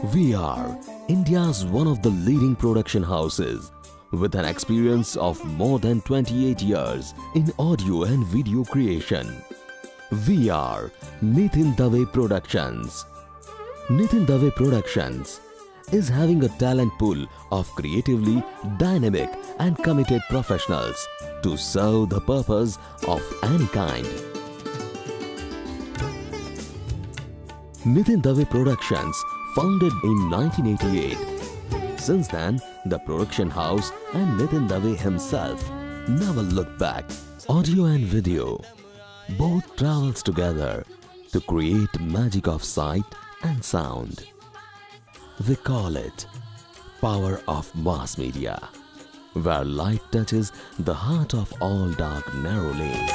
We are India's one of the leading production houses with an experience of more than 28 years in audio and video creation. We are Nitin Dave Productions. Nitin Dave Productions is having a talent pool of creatively dynamic and committed professionals to serve the purpose of any kind. Nitin Dave Productions, founded in 1988. Since then, the production house and Nitin Dave himself never looked back. Audio and video both travels together to create magic of sight and sound. We call it Power of Mass Media, where light touches the heart of all dark narrow lanes.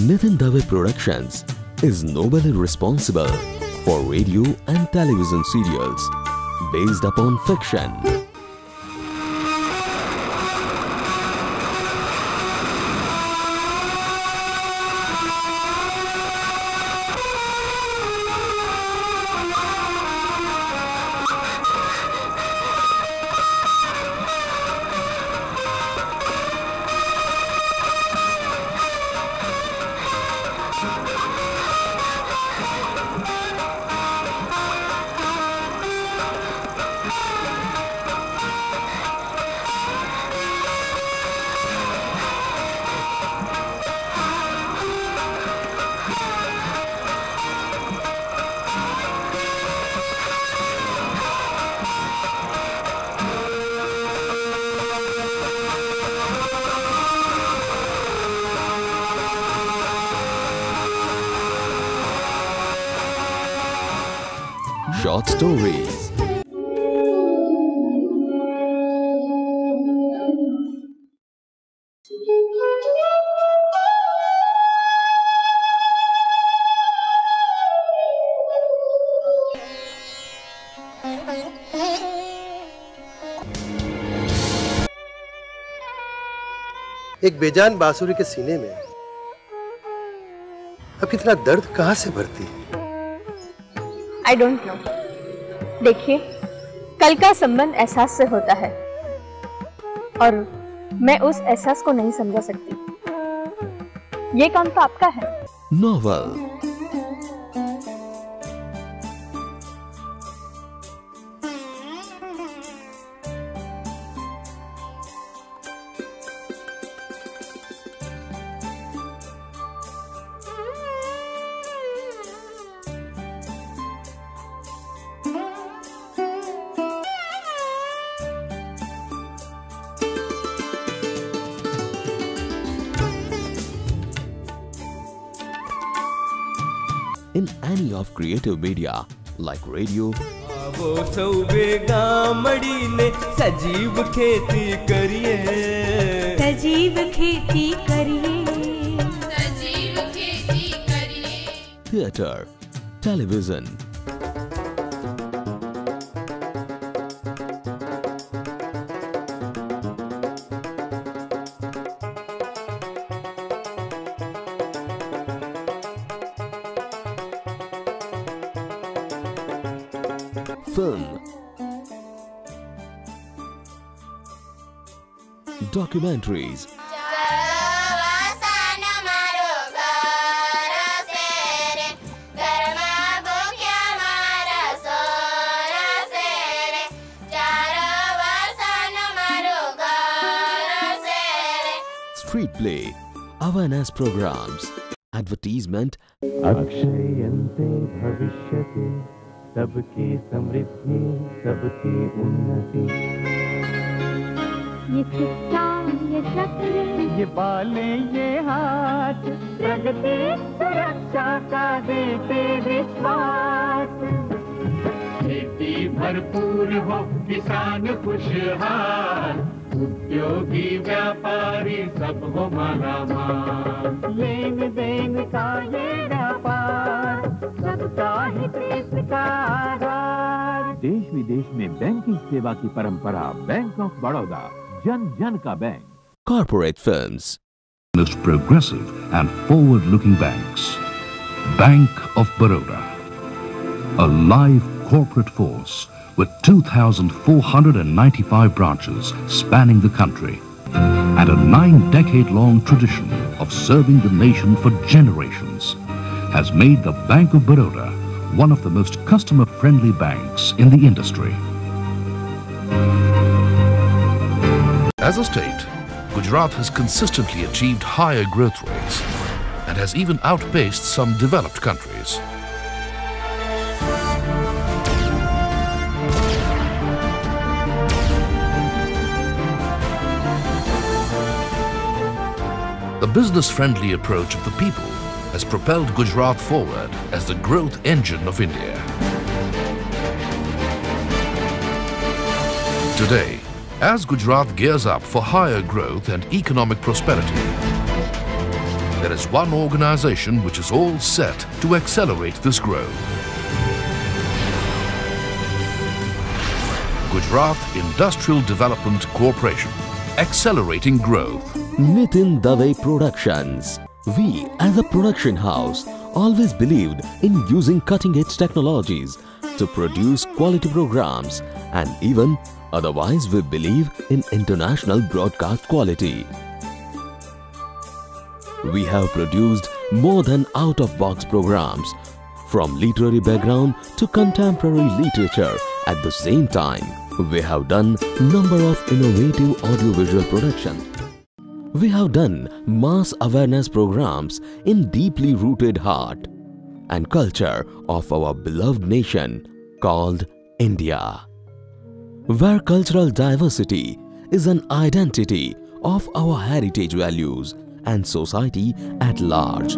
Nitin Dave Productions is nobly responsible for radio and television serials based upon fiction. Short stories, एक बेजान बांसुरी के सीने में अब इतना दर्द कहां से भरती है? I don't know. देखिए, कल का संबंध एहसास से होता है और मैं उस एहसास को नहीं समझा सकती। ये काम तो आपका है। Novel, in any of creative media like radio, वो सौबेगा मड़ी ने सजीव खेती करिए, सजीव खेती करिए, सजीव खेती करिए, theatre, television, film, documentaries, street play, awareness programs, advertisement, अक्षयन्ते भविष्यति सबकी समृद्धि सबकी उन्नति। ये चिट्टा ये चक्र ये बालें ये हाथ, प्रगति सुरक्षा का देते विश्वास। खेती भरपूर हो, किसान खुशहाल, उद्योगी व्यापारी सब हो मालामाल। लेन देन का ये व्यापार, सबका हित इसका आधार। देश विदेश में बैंकिंग सेवा की परंपरा, बैंक ऑफ बड़ौदा, जन जन का bank. Corporate films. Most progressive and forward-looking banks. Bank of Baroda, a live corporate force with 2,495 branches spanning the country and a 9-decade-long tradition of serving the nation for generations, has made the Bank of Baroda one of the most customer-friendly banks in the industry. As a state, Gujarat has consistently achieved higher growth rates and has even outpaced some developed countries. The business-friendly approach of the people has propelled Gujarat forward as the growth engine of India. Today, as Gujarat gears up for higher growth and economic prosperity, there is one organization which is all set to accelerate this growth. Gujarat Industrial Development Corporation, accelerating growth. Nitin Dave Productions. We, as a production house, always believed in using cutting-edge technologies to produce quality programs, and even otherwise we believe in international broadcast quality. We have produced more than out-of-box programs, from literary background to contemporary literature. At the same time, we have done number of innovative audiovisual productions. We have done mass awareness programs in deeply rooted heart and culture of our beloved nation called India, where cultural diversity is an identity of our heritage values and society at large.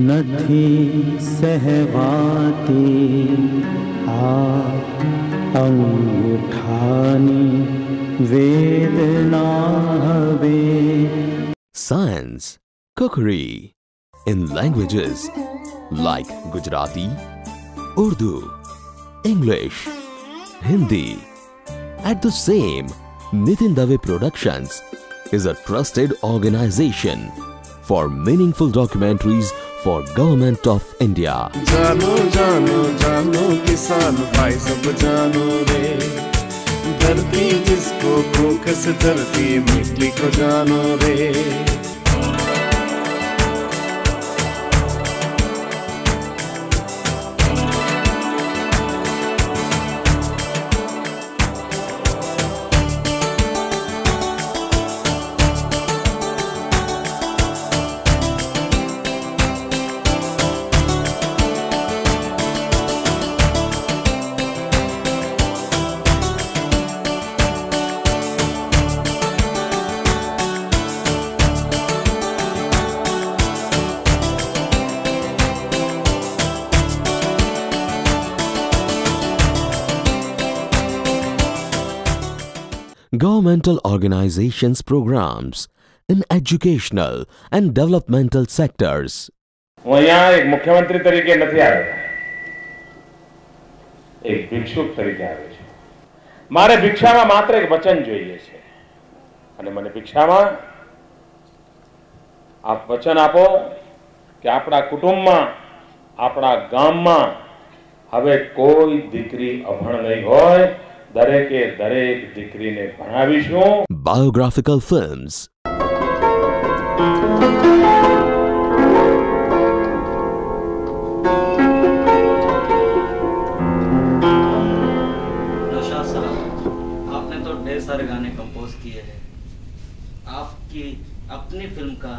नथी सहवाती अंगूठानी वेदना हवे. Science, cookery, in languages like Gujarati, Urdu, English, Hindi. At the same, Nitin Dave Productions is a trusted organization for meaningful documentaries for Government of India. जानो जानो जानो किसान भाई सब जानो रे, धरती जिसको फोकस धरती मिट्टी को जानो रे. Governmental organizations programs in educational and developmental sectors. હું અહીંયા એક મુખ્યમંત્રી તરીકે નથી આવ્યો, એક ભિક્ષુક તરીકે આવ્યો છું. મારે ભિક્ષામાં માત્ર એક વચન જોઈએ છે, અને મને ભિક્ષામાં આપ વચન આપો કે આપણા કુટુંબમાં, આપણા ગામમાં હવે કોઈ દીકરી અભણ નહીં હોય. દરેકે દરેક દીકરીને ભણાવીશું. Biographical films. नौशाद साहब, आपने तो ढेर सारे गाने कंपोज किए हैं. आपकी अपनी फिल्म का,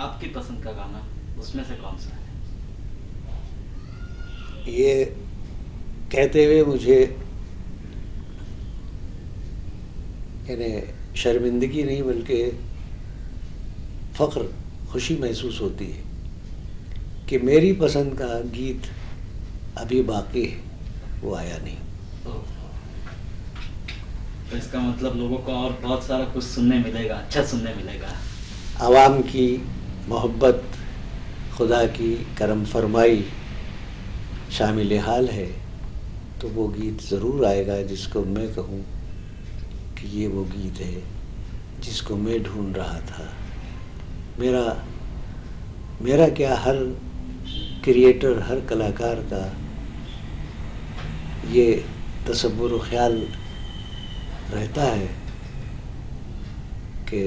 आपकी पसंद का गाना उसमें से कौन सा है? ये कहते हुए मुझे यानी शर्मिंदगी नहीं बल्कि फ़ख्र, खुशी महसूस होती है कि मेरी पसंद का गीत अभी बाकी है, वो आया नहीं। तो इसका मतलब लोगों को और बहुत सारा कुछ सुनने मिलेगा, अच्छा सुनने मिलेगा। आवाम की मोहब्बत, खुदा की करम फरमाई शामिल हाल है, तो वो गीत ज़रूर आएगा जिसको मैं कहूँ कि ये वो गीत है जिसको मैं ढूंढ रहा था। मेरा क्या, हर क्रिएटर, हर कलाकार का ये तसव्वुर व ख्याल रहता है कि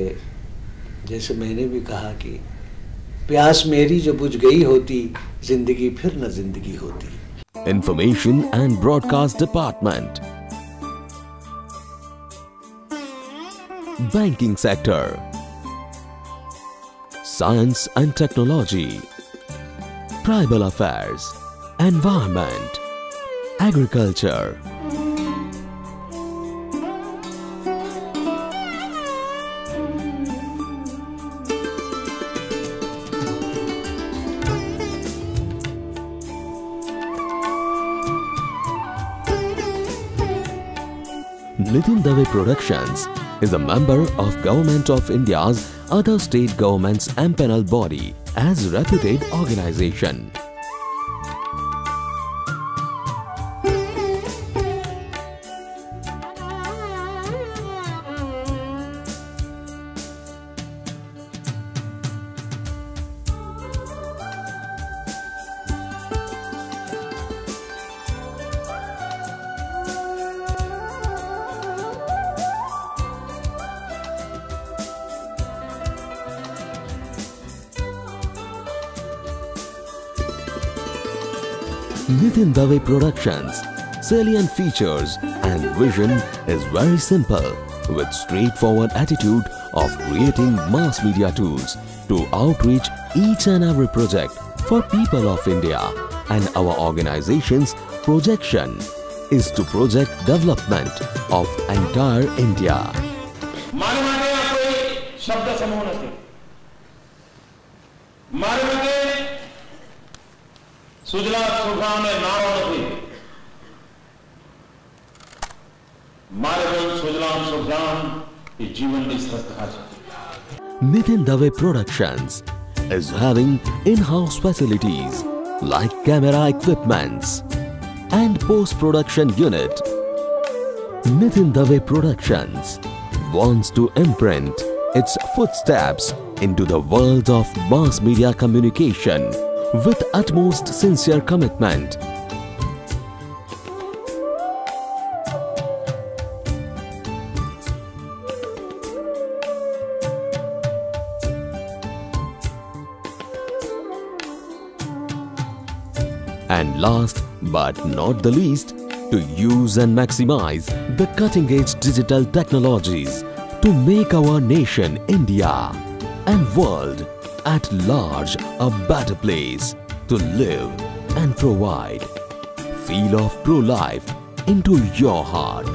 जैसे मैंने भी कहा कि प्यास मेरी जो बुझ गई होती, जिंदगी फिर न जिंदगी होती। Information and Broadcast Department, Banking Sector, Science and Technology, Tribal Affairs, Environment, Agriculture, Nitin Dave Productions is a member of Government of India's other state governments empanel body as reputed organization. Nitin Dave Productions' salient features and vision is very simple, with straightforward attitude of creating mass media tools to outreach each and every project for people of India, and our organization's projection is to project development of entire India. મારે માટે આ કોઈ શબ્દ સમૂહ નથી. મારે માટે સુજલામ સુફલામ એ નારો નથી. મારે માટે સુજલામ સુફલામ એ જીવનની શ્રદ્ધા છે. Nitin Dave Productions is having in-house facilities like camera equipments and post-production unit. Nitin Dave Productions wants to imprint its footsteps into the world of mass media communication with utmost sincere commitment. And last but not the least, to use and maximize the cutting-edge digital technologies to make our nation India and world at large a better place to live and provide. Feel of pro-life into your heart.